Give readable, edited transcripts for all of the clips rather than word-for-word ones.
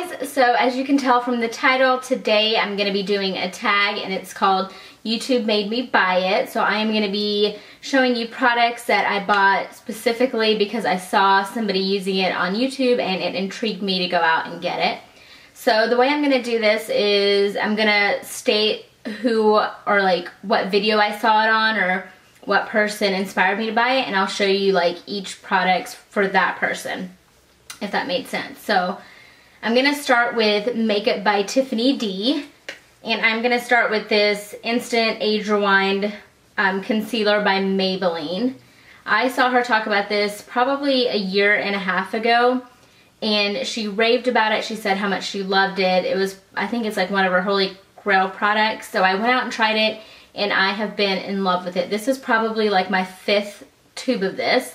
guys, so as you can tell from the title, today I'm going to be doing a tag and it's called YouTube Made Me Buy It. So I am going to be showing you products that I bought specifically because I saw somebody using it on YouTube and it intrigued me to go out and get it. So the way I'm going to do this is I'm going to state who or like what video I saw it on or what person inspired me to buy it, and I'll show you like each product for that person, if that made sense. So I'm going to start with Makeup by Tiffany D, and I'm going to start with this Instant Age Rewind Concealer by Maybelline. I saw her talk about this probably a year and a half ago, and she raved about it. She said how much she loved it. It was, I think it's like one of her holy grail products. So I went out and tried it, and I have been in love with it. This is probably like my 5th tube of this.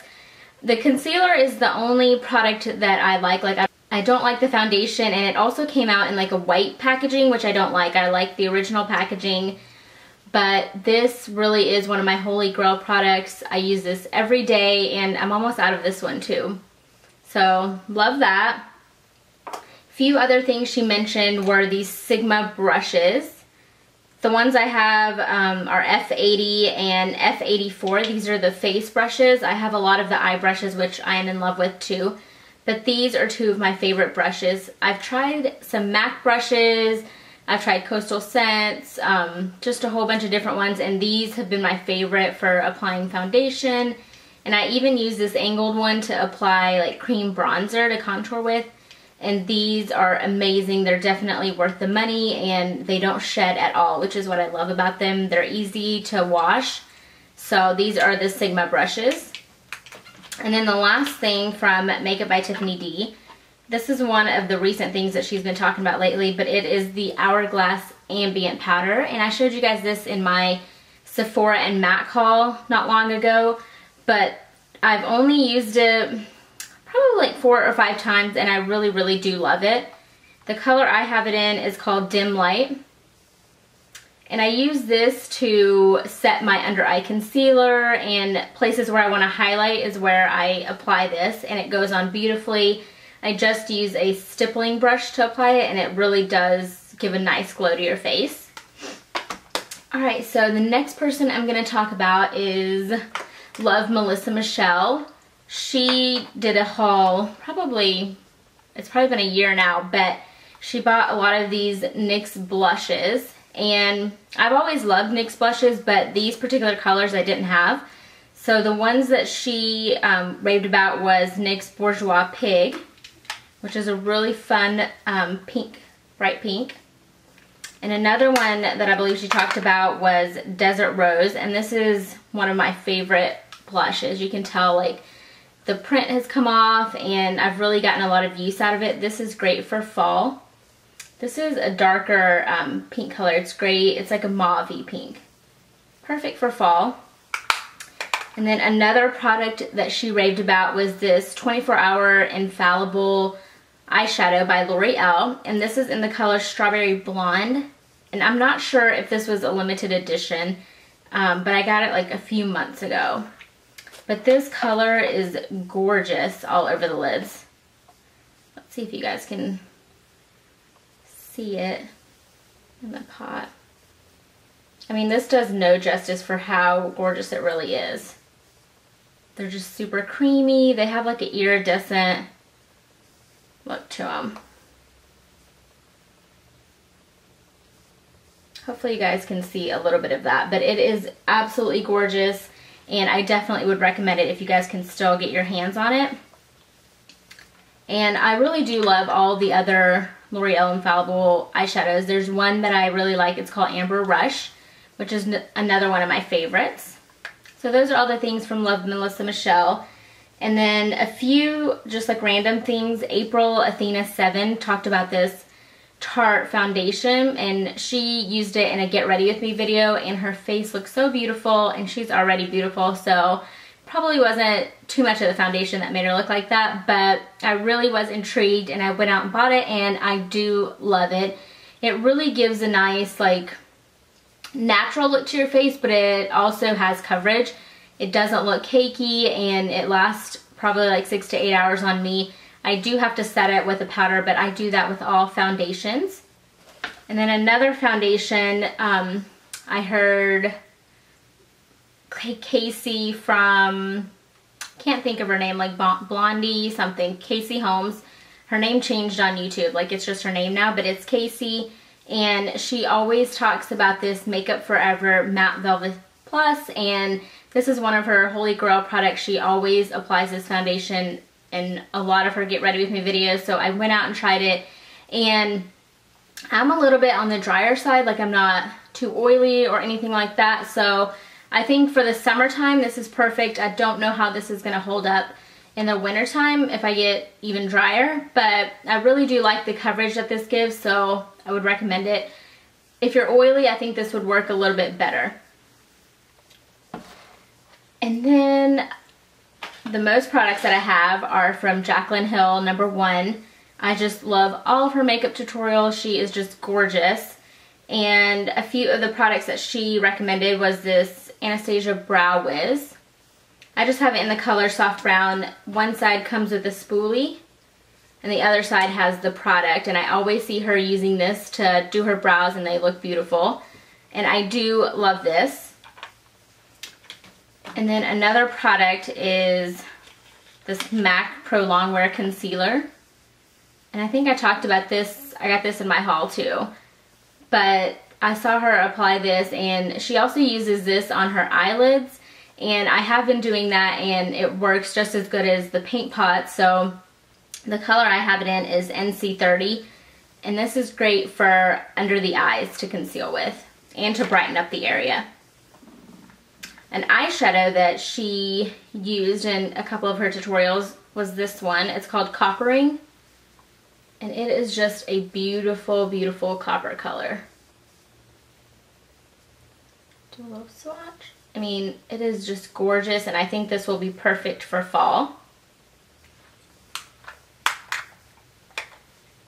The concealer is the only product that I like. I don't like the foundation, and it also came out in like a white packaging, which I don't like. I like the original packaging, but this really is one of my holy grail products. I use this every day, and I'm almost out of this one too. So love that. Few other things she mentioned were these Sigma brushes. The ones I have are F80 and F84. These are the face brushes. I have a lot of the eye brushes, which I am in love with too. But these are 2 of my favorite brushes. I've tried some MAC brushes. I've tried Coastal Scents, just a whole bunch of different ones. And these have been my favorite for applying foundation. And I even use this angled one to apply like cream bronzer to contour with. And these are amazing. They're definitely worth the money, and they don't shed at all, which is what I love about them. They're easy to wash. So these are the Sigma brushes. And then the last thing from Makeup by Tiffany D. This is one of the recent things that she's been talking about lately, but it is the Hourglass Ambient Powder. And I showed you guys this in my Sephora and MAC haul not long ago, but I've only used it probably like 4 or 5 times, and I really, really do love it. The color I have it in is called Dim Light. And I use this to set my under eye concealer, and places where I want to highlight is where I apply this, and it goes on beautifully. I just use a stippling brush to apply it, and it really does give a nice glow to your face. Alright, so the next person I'm going to talk about is lovemelisamichelle. She did a haul, it's probably been a year now, but she bought a lot of these NYX blushes. And I've always loved NYX blushes, but these particular colors I didn't have. So the ones that she raved about was NYX Bourgeois Pig, which is a really fun pink, bright pink. And another one that I believe she talked about was Desert Rose, and this is one of my favorite blushes. You can tell like the print has come off, and I've really gotten a lot of use out of it. This is great for fall. This is a darker pink color. It's great. It's like a mauve-y pink. Perfect for fall. And then another product that she raved about was this 24-Hour Infallible Eyeshadow by L'Oreal. And this is in the color Strawberry Blonde. And I'm not sure if this was a limited edition, but I got it like a few months ago. But this color is gorgeous all over the lids. Let's see if you guys can see it in the pot. I mean, this does no justice for how gorgeous it really is. They're just super creamy. They have like an iridescent look to them. Hopefully you guys can see a little bit of that, but it is absolutely gorgeous. And I definitely would recommend it if you guys can still get your hands on it. And I really do love all the other L'Oreal Infallible eyeshadows. There's one that I really like. It's called Amber Rush, which is another one of my favorites. So those are all the things from lovemelisamichelle. And then a few just like random things. April Athena 7 talked about this Tarte foundation, and she used it in a Get Ready With Me video, and her face looks so beautiful, and she's already beautiful, so probably wasn't too much of the foundation that made her look like that, but I really was intrigued, and I went out and bought it, and I do love it. It really gives a nice like natural look to your face, but it also has coverage. It doesn't look cakey, and it lasts probably like 6 to 8 hours on me. I do have to set it with a powder, but I do that with all foundations. And then another foundation, I heard Casey from, can't think of her name, like Blondie something, Casey Holmes. Her name changed on YouTube, like it's just her name now, but it's Casey. And she always talks about this Makeup Forever Matte Velvet Plus, and this is one of her holy grail products. She always applies this foundation in a lot of her Get Ready With Me videos, so I went out and tried it, and I'm a little bit on the drier side, like I'm not too oily or anything like that, so I think for the summertime this is perfect. I don't know how this is going to hold up in the wintertime if I get even drier, but I really do like the coverage that this gives, so I would recommend it. If you're oily, I think this would work a little bit better. And then the most products that I have are from Jaclyn Hill, #1. I just love all of her makeup tutorials. She is just gorgeous. And a few of the products that she recommended was this Anastasia Brow Wiz. I just have it in the color soft brown. One side comes with a spoolie and the other side has the product, and I always see her using this to do her brows and they look beautiful. And I do love this. And then another product is this MAC Pro Longwear Concealer. And I think I talked about this, I got this in my haul too. But I saw her apply this, and she also uses this on her eyelids. And I have been doing that, and it works just as good as the paint pot. So the color I have it in is NC30. And this is great for under the eyes to conceal with and to brighten up the area. An eyeshadow that she used in a couple of her tutorials was this one. It's called Coppering. And it is just a beautiful, beautiful copper color. Do a little swatch. I mean, it is just gorgeous, and I think this will be perfect for fall.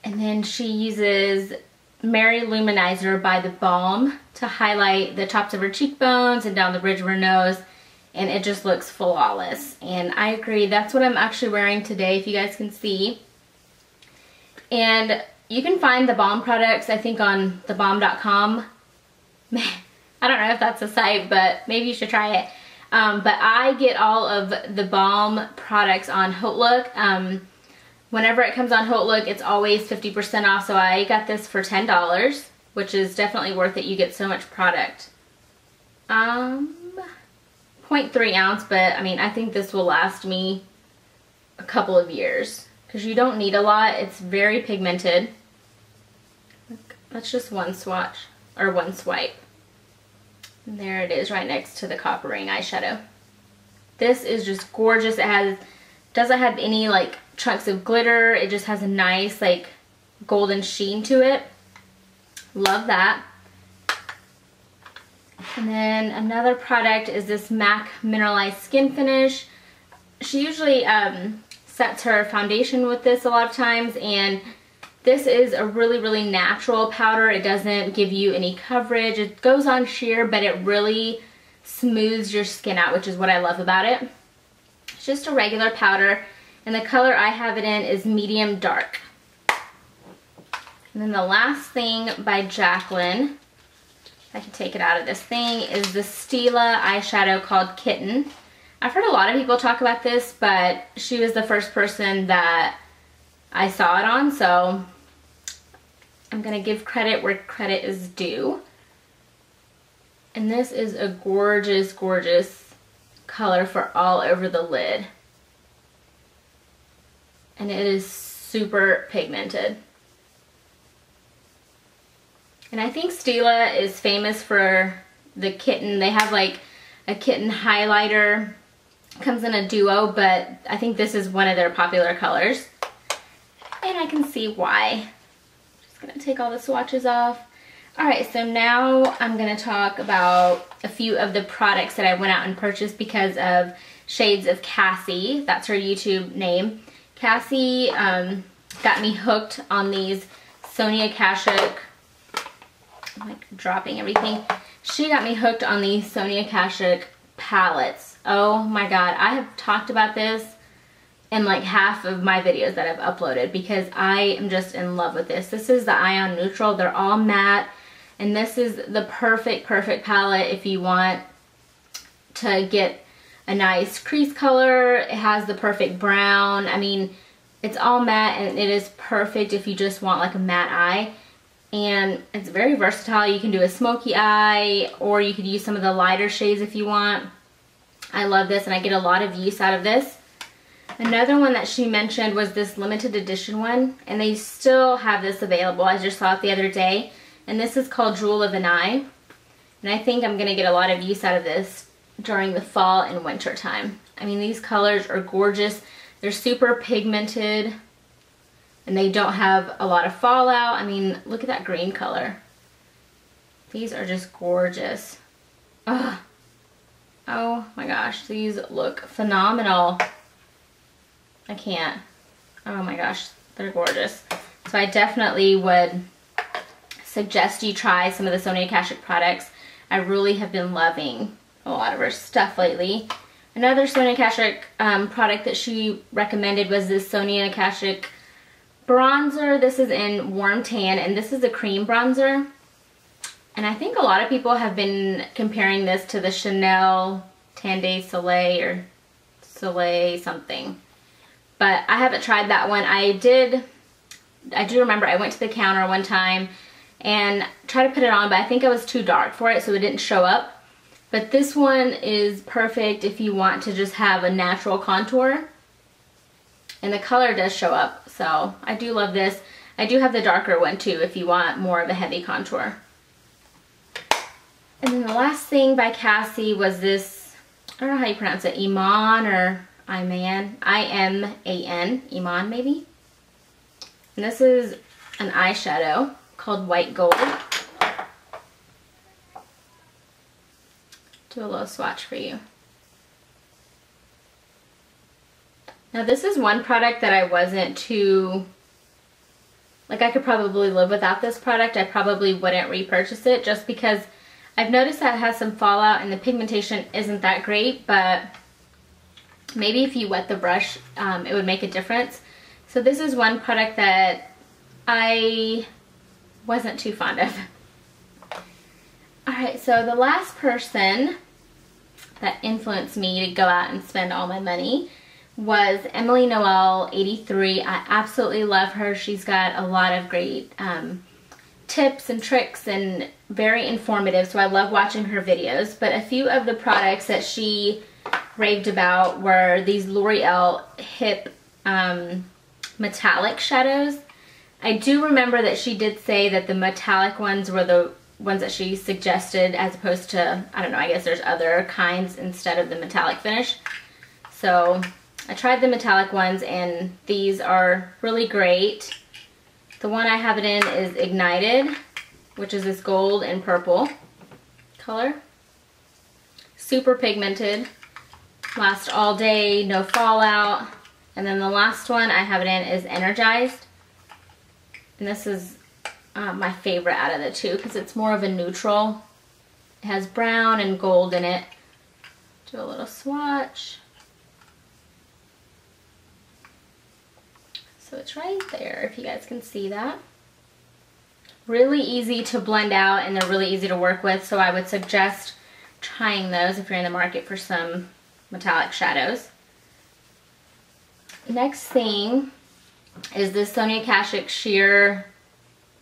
And then she uses Mary Luminizer by The Balm to highlight the tops of her cheekbones and down the bridge of her nose, and it just looks flawless. And I agree, that's what I'm actually wearing today, if you guys can see. And you can find The Balm products, I think, on thebalm.com. I don't know if that's a site, but maybe you should try it. But I get all of The Balm products on HauteLook. Whenever it comes on HauteLook, it's always 50% off, so I got this for $10, which is definitely worth it. You get so much product. 0.3 ounce, but I mean, I think this will last me a couple of years because you don't need a lot. It's very pigmented. That's just one swatch, or one swipe. And there it is right next to the Coppering eyeshadow. This is just gorgeous. It doesn't have any like chunks of glitter. It just has a nice like golden sheen to it. Love that. And then another product is this MAC Mineralized Skin Finish. She usually sets her foundation with this a lot of times, and this is a really, really natural powder. It doesn't give you any coverage. It goes on sheer, but it really smooths your skin out, which is what I love about it. It's just a regular powder, and the color I have it in is medium dark. And then the last thing by Jaclyn, if I can take it out of this thing, is the Stila eyeshadow called Kitten. I've heard a lot of people talk about this, but she was the first person that I saw it on, so I'm gonna give credit where credit is due. And this is a gorgeous, gorgeous color for all over the lid. And it is super pigmented. And I think Stila is famous for the Kitten. They have like a Kitten highlighter. Comes in a duo, but I think this is one of their popular colors. And I can see why. Just gonna take all the swatches off. Alright, so now I'm gonna talk about a few of the products that I went out and purchased because of Shades of Kassie. That's her YouTube name. Cassie got me hooked on these Sonia Kashuk, I'm like dropping everything. She got me hooked on these Sonia Kashuk palettes. Oh my god, I have talked about this in like half of my videos that I've uploaded because I am just in love with this. This is the Ion Neutral. They're all matte, and this is the perfect palette if you want to get a nice crease color. It has the perfect brown. I mean, it's all matte, and it is perfect if you just want like a matte eye. And it's very versatile. You can do a smoky eye, or you could use some of the lighter shades if you want. I love this, and I get a lot of use out of this. Another one that she mentioned was this limited edition one, and they still have this available. I just saw it the other day, and this is called Jewel of an Eye. And I think I'm going to get a lot of use out of this during the fall and winter time. I mean, these colors are gorgeous. They're super pigmented, and they don't have a lot of fallout. I mean, look at that green color. These are just gorgeous. Ugh. Oh my gosh, these look phenomenal. I can't. Oh my gosh, they're gorgeous. So I definitely would suggest you try some of the Sonia Kashuk products. I really have been loving a lot of her stuff lately. Another Sonia Kashuk product that she recommended was this Sonia Kashuk bronzer. This is in Warm Tan, and this is a cream bronzer. And I think a lot of people have been comparing this to the Chanel Tan de Soleil or Soleil something. But I haven't tried that one. I do remember I went to the counter one time and tried to put it on, but I think I was too dark for it, so it didn't show up. But this one is perfect if you want to just have a natural contour. And the color does show up, so I do love this. I do have the darker one too if you want more of a heavy contour. And then the last thing by Cassie was this, I don't know how you pronounce it, Iman or Iman, I-M-A-N, Iman maybe. And this is an eyeshadow called White Gold. Do a little swatch for you. Now this is one product that I wasn't too, like I could probably live without this product. I probably wouldn't repurchase it just because I've noticed that it has some fallout and the pigmentation isn't that great, but maybe if you wet the brush, it would make a difference. So this is one product that I wasn't too fond of. Alright, so the last person that influenced me to go out and spend all my money was Emily Noel 83. I absolutely love her. She's got a lot of great tips and tricks and very informative, so I love watching her videos. But a few of the products that she raved about were these L'Oreal Hip metallic shadows. I do remember that she did say that the metallic ones were the ones that she suggested as opposed to, I don't know, I guess there's other kinds instead of the metallic finish. So I tried the metallic ones, and these are really great. The one I have it in is Ignited, which is this gold and purple color. Super pigmented, lasts all day, no fallout. And then the last one I have it in is Energized. And this is my favorite out of the two because it's more of a neutral. It has brown and gold in it. Do a little swatch. So it's right there, if you guys can see that. Really easy to blend out, and they're really easy to work with, so I would suggest trying those if you're in the market for some metallic shadows. Next thing is this Sonia Kashuk Sheer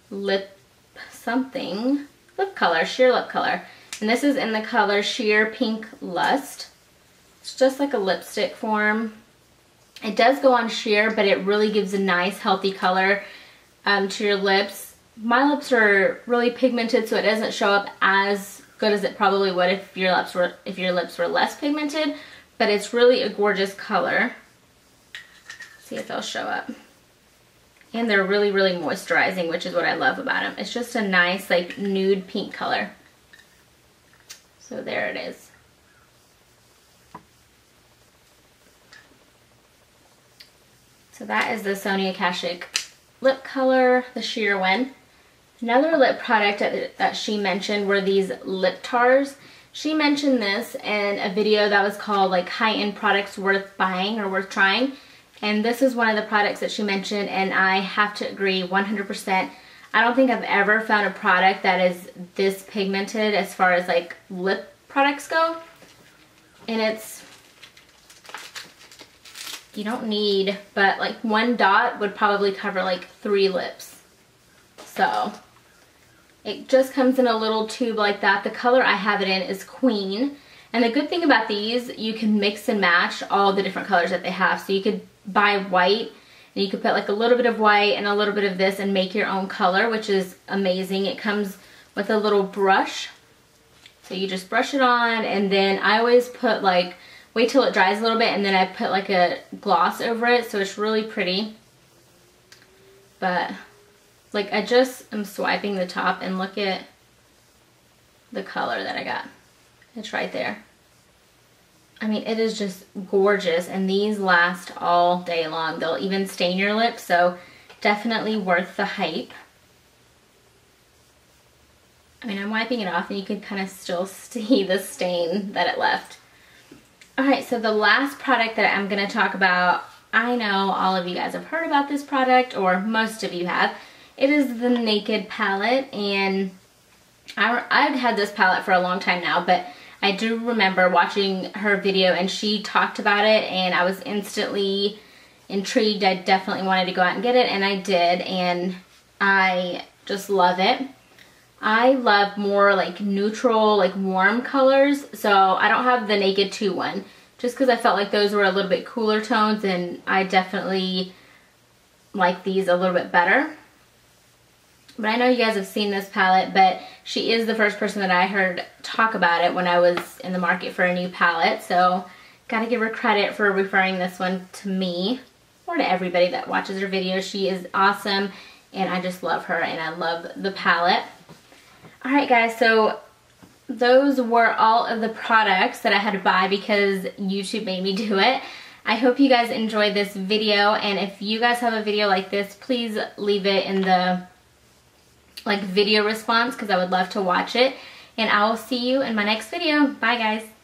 Lip something, lip color, sheer lip color. And this is in the color Sheer Pink Lust. It's just like a lipstick form. It does go on sheer, but it really gives a nice healthy color to your lips. My lips are really pigmented, so it doesn't show up as good as it probably would if your lips were less pigmented, but it's really a gorgeous color. See if they'll show up. And they're really, really moisturizing, which is what I love about them. It's just a nice, like, nude pink color. So there it is. So that is the Sonia Kashuk lip color, the sheer one. Another lip product that she mentioned were these lip tars. She mentioned this in a video that was called like high-end products worth buying or worth trying. And this is one of the products that she mentioned, and I have to agree 100%. I don't think I've ever found a product that is this pigmented as far as like lip products go. And it's, you don't need, but like one dot would probably cover like 3 lips. So it just comes in a little tube like that. The color I have it in is Queen. And the good thing about these, you can mix and match all the different colors that they have. So you could buy white, and you could put like a little bit of white and a little bit of this and make your own color, which is amazing. It comes with a little brush. So you just brush it on, and then I always put like, wait till it dries a little bit, and then I put like a gloss over it, so it's really pretty. But like, I just am swiping the top, and look at the color that I got. It's right there. I mean, it is just gorgeous, and these last all day long. They'll even stain your lips, so definitely worth the hype. I mean, I'm wiping it off, and you can kind of still see the stain that it left. Alright, so the last product that I'm going to talk about, I know all of you guys have heard about this product, or most of you have. It is the Naked palette, and I've had this palette for a long time now, but I do remember watching her video and she talked about it, and I was instantly intrigued. I definitely wanted to go out and get it, and I did, and I just love it. I love more like neutral, like warm colors, so I don't have the Naked 2 one, just because I felt like those were a little bit cooler tones, and I definitely like these a little bit better. But I know you guys have seen this palette, but she is the first person that I heard talk about it when I was in the market for a new palette. So, gotta give her credit for referring this one to me, or to everybody that watches her videos. She is awesome, and I just love her, and I love the palette. Alright guys, so those were all of the products that I had to buy because YouTube made me do it. I hope you guys enjoyed this video, and if you guys have a video like this, please leave it in the video response, because I would love to watch it. And I will see you in my next video. Bye guys.